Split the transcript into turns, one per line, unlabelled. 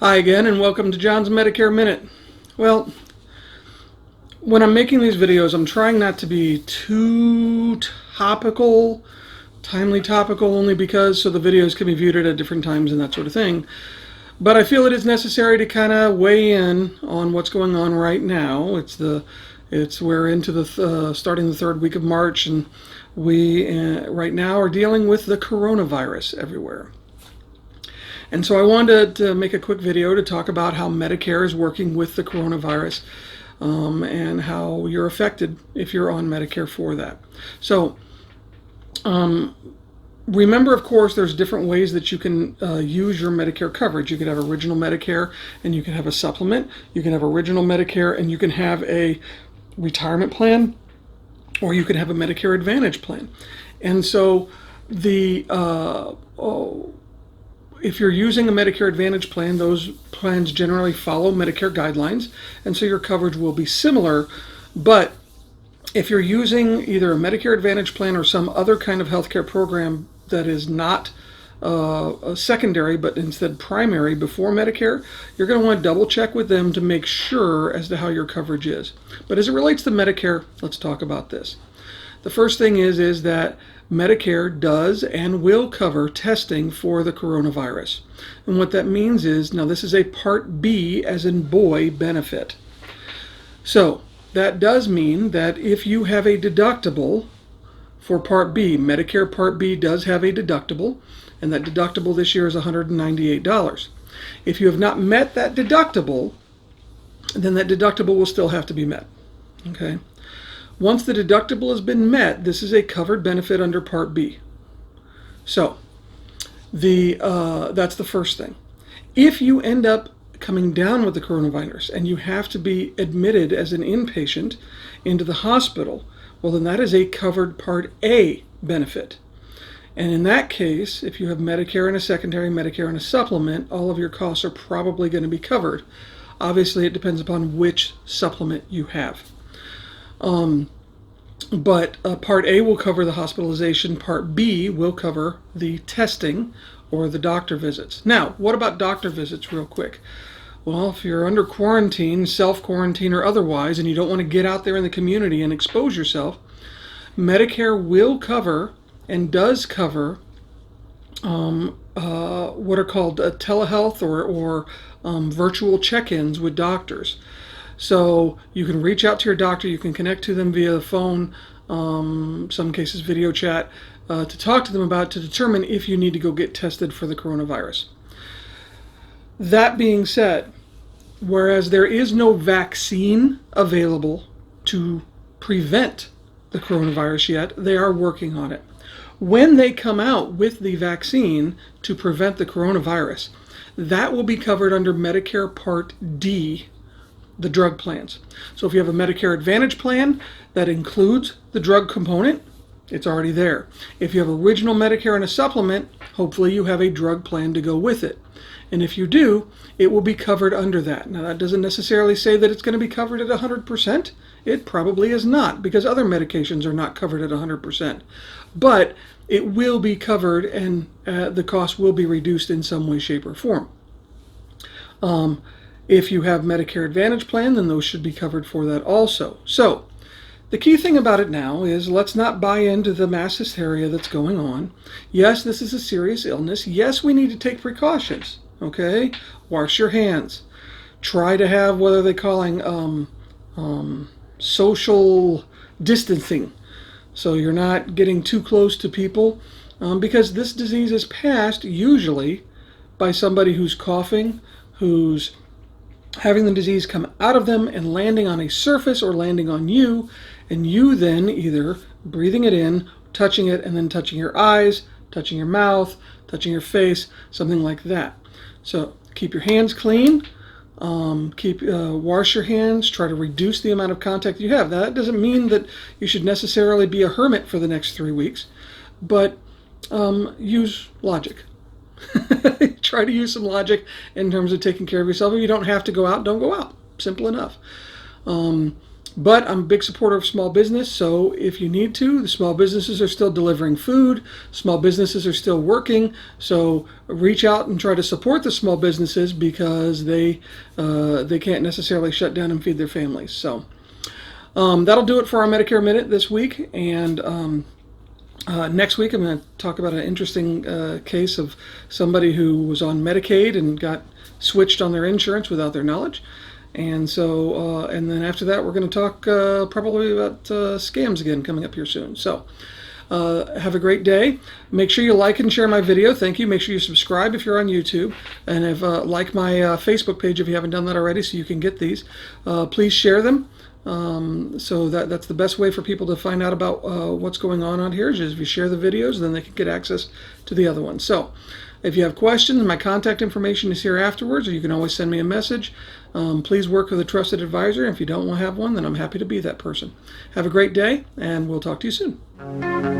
Hi again, and welcome to John's Medicare Minute. Well, when I'm making these videos, I'm trying not to be too topical, timely topical, only because so the videos can be viewed at different times and that sort of thing. But I feel it is necessary to kind of weigh in on what's going on right now. We're into the starting the third week of March, and we right now are dealing with the coronavirus everywhere. And so I wanted to make a quick video to talk about how Medicare is working with the coronavirus and how you're affected if you're on Medicare for that. So remember, of course, there's different ways that you can use your Medicare coverage. You could have original Medicare and you can have a supplement. You can have original Medicare and you can have a retirement plan, or you can have a Medicare Advantage plan. And so if you're using a Medicare Advantage plan, those plans generally follow Medicare guidelines, and so your coverage will be similar. But if you're using either a Medicare Advantage plan or some other kind of healthcare program that is not secondary but instead primary before Medicare, you're going to want to double check with them to make sure as to how your coverage is. But as it relates to Medicare, let's talk about this. The first thing is that Medicare does and will cover testing for the coronavirus. And what that means is, now this is a Part B, as in boy, benefit. So that does mean that if you have a deductible for Part B, Medicare Part B does have a deductible, and that deductible this year is $198. If you have not met that deductible, then that deductible will still have to be met. Okay? Once the deductible has been met, this is a covered benefit under Part B. So that's the first thing. If you end up coming down with the coronavirus and you have to be admitted as an inpatient into the hospital, well, then that is a covered Part A benefit. And in that case, if you have Medicare and a secondary, Medicare and a supplement, all of your costs are probably going to be covered. Obviously, it depends upon which supplement you have. But Part A will cover the hospitalization. Part B will cover the testing or the doctor visits. Now, what about doctor visits real quick? Well, if you're under quarantine, self-quarantine or otherwise, and you don't want to get out there in the community and expose yourself, Medicare will cover and does cover what are called telehealth or virtual check-ins with doctors. So you can reach out to your doctor, you can connect to them via the phone, some cases video chat, to talk to them to determine if you need to go get tested for the coronavirus. That being said, whereas there is no vaccine available to prevent the coronavirus yet, they are working on it. When they come out with the vaccine to prevent the coronavirus, that will be covered under Medicare Part D, the drug plans. So if you have a Medicare Advantage plan that includes the drug component, it's already there. If you have original Medicare and a supplement, hopefully you have a drug plan to go with it. And if you do, it will be covered under that. Now, that doesn't necessarily say that it's going to be covered at 100%. It probably is not, because other medications are not covered at 100%. But it will be covered, and the cost will be reduced in some way, shape, or form. If you have Medicare Advantage plan, then those should be covered for that also. So the key thing about it now is, let's not buy into the mass hysteria that's going on. Yes, this is a serious illness. Yes, we need to take precautions. Okay? Wash your hands. Try to have what are they calling social distancing, so you're not getting too close to people, because this disease is passed usually by somebody who's coughing, who's having the disease come out of them and landing on a surface or landing on you, and you then either breathing it in, touching it, and then touching your eyes, touching your mouth, touching your face, something like that. So keep your hands clean, wash your hands, try to reduce the amount of contact you have. Now, that doesn't mean that you should necessarily be a hermit for the next 3 weeks, but use logic. Try to use some logic in terms of taking care of yourself. If you don't have to go out, don't go out. Simple enough. But I'm a big supporter of small business, so if you need to, the small businesses are still delivering food, small businesses are still working, so reach out and try to support the small businesses because they can't necessarily shut down and feed their families. So that'll do it for our Medicare Minute this week, and next week I'm going to talk about an interesting case of somebody who was on Medicaid and got switched on their insurance without their knowledge. And so, and then after that, we're going to talk probably about scams again coming up here soon. So, have a great day. Make sure you like and share my video. Thank you. Make sure you subscribe if you're on YouTube, and if like my Facebook page if you haven't done that already, so you can get these. Please share them. So that's the best way for people to find out about what's going on here. Is if you share the videos, then they can get access to the other ones. So, if you have questions, my contact information is here afterwards, or you can always send me a message. Please work with a trusted advisor. If you don't have one, then I'm happy to be that person. Have a great day, and we'll talk to you soon.